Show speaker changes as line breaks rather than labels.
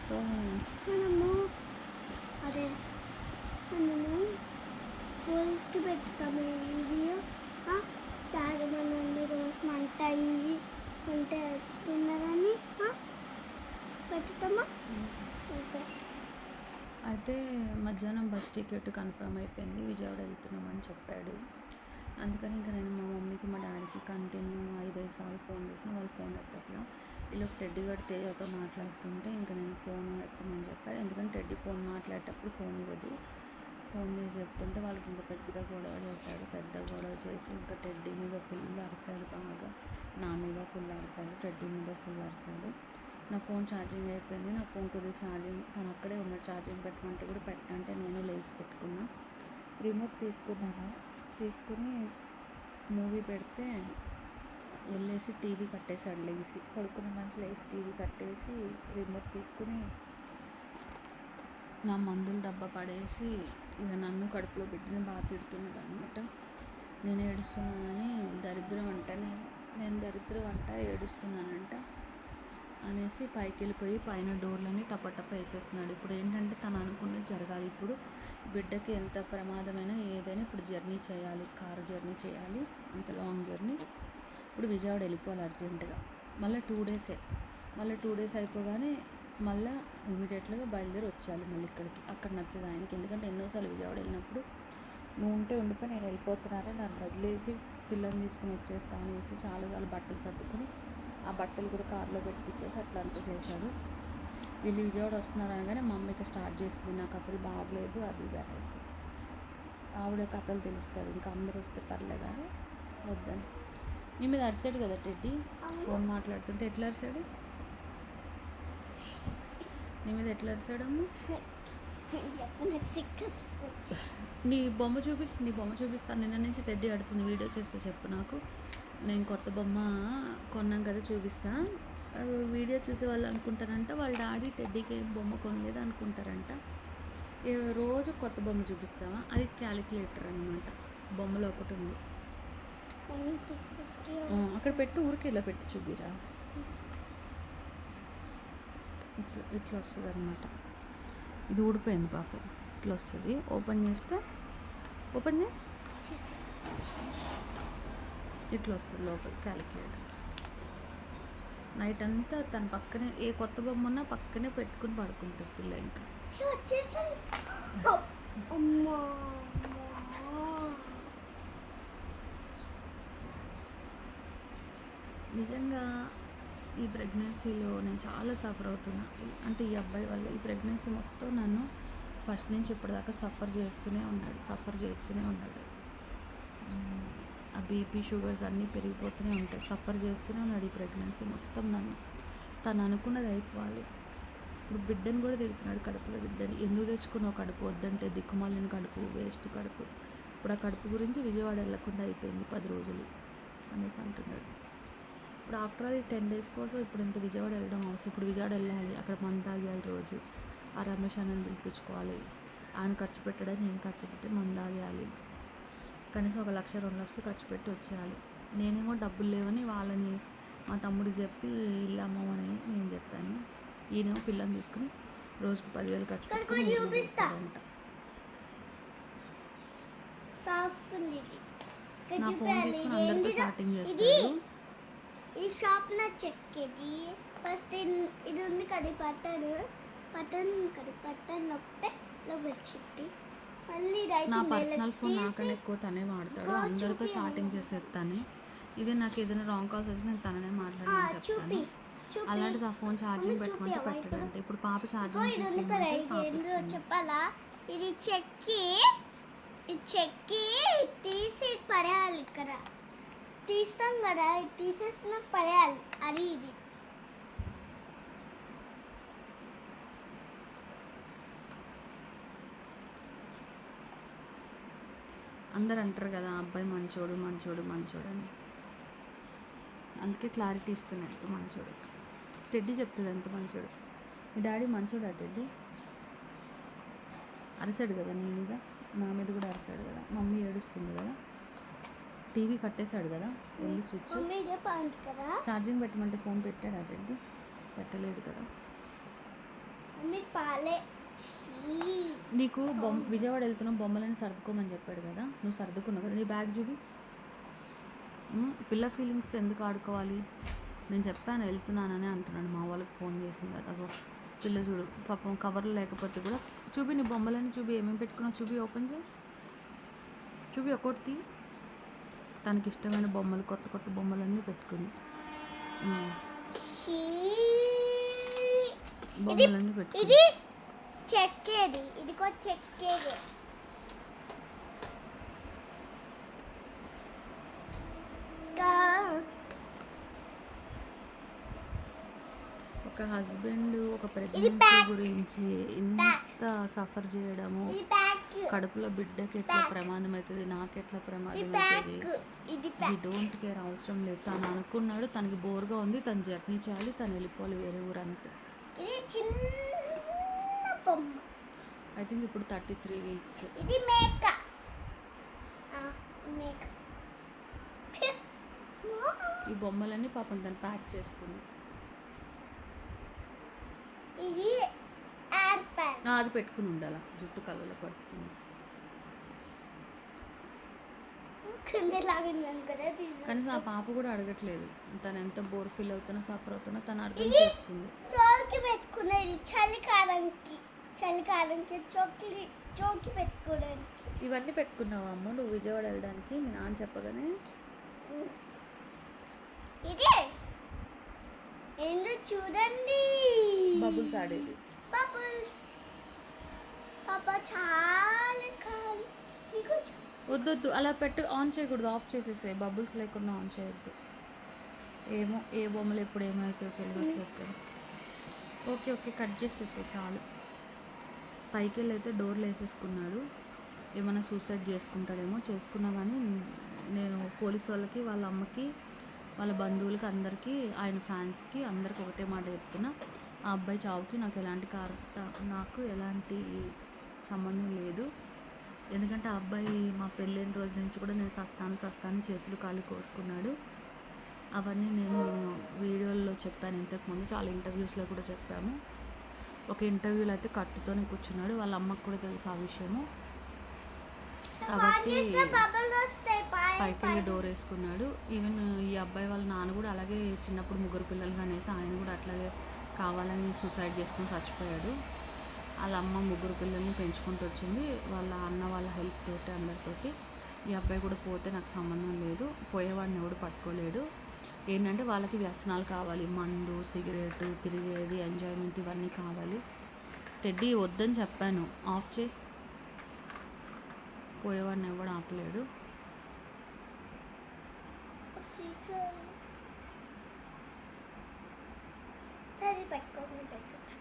So
మనము అదే మనము పోలీస్కి పెట్టుతాము వీడియో. డాడీ మనల్ని రోజు మంట వేస్తున్నారని పెట్టుతామా. ఓకే.
అయితే మధ్యాహ్నం బస్ టికెట్ కన్ఫర్మ్ అయిపోయింది, విజయవాడ వెళ్తున్నామని చెప్పాడు. అందుకని ఇంకా నేను మా మమ్మీకి మా డాడీకి కంటిన్యూ 5-5 సార్లు ఫోన్ చేసిన, వాళ్ళు ఫోన్ ఎత్తట్లా. వీళ్ళు టెడ్డీ గడ్ తేజతో మాట్లాడుతుంటే ఇంకా నేను ఫోన్ ఎత్తమని చెప్పాను. ఎందుకంటే టెడ్డీ ఫోన్ మాట్లాడేటప్పుడు ఫోన్ ఇవ్వదు. ఫోన్ చేసి చెప్తుంటే వాళ్ళకి ఇంకా పెద్ద గొడవ చేశాడు. పెద్ద గొడవ చేసి ఇంకా టెడ్డీ మీద ఫుల్ అరిశాడు, బాగా నా మీద ఫుల్ అరిశాడు, టెడ్డీ మీద ఫుల్ అరిశాడు. నా ఫోన్ ఛార్జింగ్ అయిపోయింది. నా ఫోన్ కొద్దిగా ఛార్జింగ్, తను అక్కడే ఉన్న ఛార్జింగ్ పెట్టమంటే కూడా పెట్టంటే నేను లేచి పెట్టుకున్నా. రిమోట్ తీసుకుని మూవీ పెడితే వెళ్ళేసి టీవీ కట్టేసాడు. లేచి పడుకున్న మనిషి లేచి టీవీ కట్టేసి రిమోట్ తీసుకుని నా మందుల డబ్బా పడేసి ఇక నన్ను కడుపులో పెట్టిన బాగా తిడుతున్నాడు అనమాట. నేను ఏడుస్తున్నానని దరిద్రం అంట, నేను దరిద్రం అంట ఏడుస్తున్నానంట అనేసి పైకి వెళ్ళిపోయి పైన డోర్లని టపటప వేసేస్తున్నాడు. ఇప్పుడు ఏంటంటే తను అనుకున్నది జరగాలి. ఇప్పుడు బిడ్డకి ఎంత ప్రమాదమైనా ఏదైనా ఇప్పుడు జర్నీ చేయాలి, కారు జర్నీ చేయాలి, అంత లాంగ్ జర్నీ. ఇప్పుడు విజయవాడ వెళ్ళిపోవాలి అర్జెంటుగా. మళ్ళీ 2 డేసే, మళ్ళీ 2 డేస్ అయిపోగానే మళ్ళీ ఇమీడియట్గా బయలుదేరి వచ్చేయాలి మళ్ళీ ఇక్కడికి. అక్కడ నచ్చదు ఆయనకి, ఎందుకంటే ఎన్నోసార్లు విజయవాడ వెళ్ళినప్పుడు నువ్వు ఉంటే ఉండిపోయి నేను వెళ్ళిపోతున్నానే, నన్ను వదిలేసి పిల్లల్ని తీసుకుని వచ్చేస్తా అనేసి చాలాసార్లు బట్టలు సర్దుకొని ఆ బట్టలు కూడా కారులో పెట్టించేసి అట్లా అంతా చేశాడు. వీళ్ళు విజయవాడ వస్తున్నారు అనగానే మా అమ్మకి స్టార్ట్ చేసింది, నాకు అసలు బాగలేదు అది ఇది అనేసి. ఆవిడ కథలు తెలుసు కదా, ఇంకా అందరూ వస్తే పర్లేదు అని వద్దని. నీ మీద అరిసాడు కదా టెడ్డీ, ఫోన్ మాట్లాడుతుంటే ఎట్లా అరిసాడు? నీ మీద ఎట్లా అరిసాడమ్మ? నీ బొమ్మ చూపిస్తాను. నిన్న నుంచి టెడ్డీ ఆడుతుంది, వీడియో చేస్తే చెప్పు నాకు. నేను కొత్త బొమ్మ కొన్నాం కదా చూపిస్తా. వీడియో చూసే వాళ్ళు అనుకుంటారంట వాళ్ళ డాడీ టెడ్డీకి ఏం బొమ్మ కొనలేదు అనుకుంటారంట. రోజు కొత్త బొమ్మ చూపిస్తావా? అది క్యాలిక్యులేటర్ అనమాట. బొమ్మలో ఒకటి ఉంది, అక్కడ పెట్టు, ఊరికి ఇలా పెట్టి చూపిరా. ఇట్లా వస్తుంది అనమాట. ఇది ఊడిపోయింది పాపం, ఇట్లా వస్తుంది. ఓపెన్ చేస్తే ఇట్లా వస్తుంది లోపల క్యాలిక్యులేటర్. నైట్ అంతా తన పక్కనే ఏ కొత్త బొమ్మ ఉన్నా పక్కనే పెట్టుకుని పడుకుంటారు పిల్ల. ఇంకా నిజంగా ఈ ప్రెగ్నెన్సీలో నేను చాలా సఫర్ అవుతున్నా. అంటే ఈ అబ్బాయి వల్ల ఈ ప్రెగ్నెన్సీ మొత్తం నన్ను ఫస్ట్ నుంచి ఇప్పటిదాకా సఫర్ చేస్తూనే ఉన్నాడు. ఆ బీపీ షుగర్స్ అన్నీ పెరిగిపోతూనే ఉంటాయి, సఫర్ చేస్తూనే ఉన్నాడు ఈ ప్రెగ్నెన్సీ మొత్తం నన్ను. తను అనుకున్నది అయిపోవాలి. ఇప్పుడు బిడ్డను కూడా తిడుతున్నాడు, కడుపులో బిడ్డని ఎందుకు తెచ్చుకున్నావు కడుపు, వద్దంటే దిక్కుమాలిన కడుపు, వేస్ట్ కడుపు. ఇప్పుడు ఆ కడుపు గురించి విజయవాడ వెళ్ళకుండా అయిపోయింది 10 రోజులు అనేసి అంటున్నాడు. ఇప్పుడు ఆఫ్టర్ ఆల్ 10 డేస్ కోసం ఇప్పుడు ఇంత విజయవాడ వెళ్ళడం అవసరం. ఇప్పుడు విజయవాడ వెళ్ళాలి, అక్కడ మందు తాగేయాలి రోజు, ఆ రమేష్ అన్నని పిలిపించుకోవాలి, ఆయన ఖర్చు పెట్టడానికి నేను ఖర్చు పెట్టి మందు తాగేయాలి, కనీసం 1 లక్ష 2 లక్షలు ఖర్చు పెట్టి వచ్చేయాలి. నేనేమో డబ్బులు లేవని వాళ్ళని మా తమ్ముడికి చెప్పి ఇల్లు అమ్మమని నేను చెప్పాను. ఈయనేమో పిల్లని తీసుకుని రోజుకి 10,000 ఖర్చు పెట్టుకుంటాడంట. నా ఫోన్ తీసుకుని అందరితో చాటింగ్ చేస్తాడు.
ఈ షాప్ నా చెక్కేది ఫస్ట్ ఇది ఉంది కదా, బటన్ నొక్కితే వచ్చింది. మళ్ళీ
నా పర్సనల్ ఫోన్ నాకన్నా ఎక్కువ తనే వాడతాడు, అందరితో చాటింగ్ చేసేది తనే. ఈవెన్ నాకు ఏదైనా రాంగ్ కాల్స్ వచ్చి నేను తననే మాట్లాడమని చెప్తాను. అలాంటిది ఆ ఫోన్ ఛార్జింగ్ పెట్టమంటే పెట్టడంటే. ఇప్పుడు పాప ఛార్జింగ్
చెప్పాలా, ఇది చెక్కి తీసి పడేయాలి. ఇక్కడ తీస్తాం కదా, తీసేసిన పడేయాలి. అది ఇది
అందరు అంటారు కదా అబ్బాయి మంచోడు అని, అందుకే క్లారిటీ ఇస్తున్నాను ఎంత మంచోడు. టెడ్డీ చెప్తుంది ఎంత మంచోడు. మీ డాడీ మంచోడా టెడ్డీ? అరిసాడు కదా నీ మీద, నా మీద కూడా అరిసాడు కదా, మమ్మీ ఏడుస్తుంది కదా, టీవీ కట్టేశాడు కదా, వెళ్ళి స్విచ్ ఛార్జింగ్ పెట్టమంటే ఫోన్ పెట్టాడు ఆ టెడ్డీ, పెట్టలేడు కదా.
మమ్మీ పాలే ఛీ.
నీకు విజయవాడ వెళ్తున్నాం బొమ్మలని సర్దుకోమని చెప్పాడు కదా, నువ్వు సర్దుకున్నావు కదా. నీ బ్యాగ్ చూపి. పిల్ల ఫీలింగ్స్తో ఎందుకు ఆడుకోవాలి? నేను చెప్పాను వెళ్తున్నానని అంటున్నాడు. మా వాళ్ళకి ఫోన్ చేసింది అదో పిల్ల చూడు పాపం కవర్లు లేకపోతే కూడా. చూపి నీ బొమ్మలని చూపి, ఏమేమి పెట్టుకున్నావు చూపి, ఓపెన్ చేయి చూపి, ఒక్కొక్కటి తనకి ఇష్టమైన బొమ్మలు, కొత్త కొత్త బొమ్మలన్నీ పెట్టుకుంది.
ఛీ.
బొమ్మలన్నీ పెట్టుకుంది.
ఇది చెక్కేది, ఇదిగో చెక్కేది.
ఒక హస్బెండ్ ఒక
ఇది
ప్రెగ్నెన్సీ
ప్యాక్.
గురించి ఇంత సఫర్ చేయడము,
ఇది ప్యాక్,
కడుపులో బిడ్డకి ఎట్లా ప్రమాదం అవుతుంది, నాకెట్లా
ఇది
ప్రమాదం
ప్యాక్,
అవుతుంది,
ఇది
ఈ
ప్యాక్.
డోంట్ కేర్, అవసరం లేదు. తను అనుకున్నాడు, తనకి బోర్గా ఉంది, తను జర్నీ చేయాలి, తను వెళ్ళిపోవాలి వేరే ఊరు అంతే.
ఇది చిన్న బొమ్మ.
ఐ థింక్ ఇప్పుడు 33 వీక్స్.
ఇది మేక. మేక.
ఈ బొమ్మలన్నీ పాపం తను ప్యాక్ చేసుకుంది.
ఇది ఎయిర్ ప్యాక్.
అది పెట్టుకుని ఉండాలి, జుట్టు కళ్ళలో పడుతుంది. కనీసం ఆ పాప కూడా అడగట్లేదు తను ఎంత బోర్ ఫీల్ అవుతున్నా, సఫర్ అవుతున్నా తను అర్థం చేసుకుంది.
చోకి పెట్టుకునేది చలికాలంకి, చోకి పెట్టుకోవడానికి.
ఇవన్నీ పెట్టుకున్నావా అమ్మ నువ్వు విజయవాడ వెళ్ళడానికి? మీ నాన్న చెప్పగానే.
ఇది ఏందో చూడండి,
బబుల్స్ ఆడేది.
బబుల్స్. పాప చాలా కాలి.
వద్దొద్దు అలా పెట్టు, ఆన్ చేయకూడదు, ఆఫ్ చేసేసే. బబుల్స్ లేకుండా ఆన్ చేయొద్దు. ఏమో ఏ బొమ్మలు ఎప్పుడు ఏమైతే తెలియట్లేదు. ఓకే ఓకే కట్ చేసేసే చాలు. పైకి వెళ్ళి అయితే డోర్లు వేసేసుకున్నాడు. ఏమైనా సూసైడ్ చేసుకుంటాడేమో, చేసుకున్నా కానీ నేను పోలీసు వాళ్ళకి, వాళ్ళ అమ్మకి, వాళ్ళ బంధువులకి, అందరికీ, ఆయన ఫ్యాన్స్కి అందరికి ఒకటే మాట చెప్తున్నా, ఆ అబ్బాయి చావుకి నాకు ఎలాంటి సంబంధం లేదు. ఎందుకంటే ఆ అబ్బాయి మా పెళ్ళైన రోజు నుంచి కూడా నేను సస్తాను చేతులు కాళ్ళు కోసుకున్నాడు. అవన్నీ నేను వీడియోల్లో చెప్పాను ఇంతకుముందు, చాలా ఇంటర్వ్యూస్లో కూడా చెప్పాము. ఒక ఇంటర్వ్యూలో అయితే కట్టుతోనే కూర్చున్నాడు, వాళ్ళ అమ్మకు కూడా తెలుసు ఆ విషయము. కాబట్టి పైకి వెళ్ళి డోర్ వేసుకున్నాడు. ఈవెన్ ఈ అబ్బాయి వాళ్ళ నాన్న కూడా అలాగే చిన్నప్పుడు 3 పిల్లలు అనేసి ఆయన కూడా అట్లాగే కావాలని సూసైడ్ చేసుకుని చచ్చిపోయాడు. వాళ్ళ అమ్మ 3 పిల్లల్ని పెంచుకుంటూ వచ్చింది, వాళ్ళ అన్న వాళ్ళ హెల్ప్ తోటి అందరితోటి. ఈ అబ్బాయి కూడా పోతే నాకు సంబంధం లేదు, పోయేవాడిని ఎవడు పట్టుకోలేడు. ఏంటంటే వాళ్ళకి వ్యసనాలు కావాలి, మందు, సిగరెట్, తిరిగేది, ఎంజాయ్మెంట్, ఇవన్నీ కావాలి. టెడ్డీ వద్దని చెప్పాను, ఆఫ్ చేయి. పోయేవాడిని ఎవడు ఆపలేడు.
సరే పెట్టుకోకుండా పెట్టుకుంటా.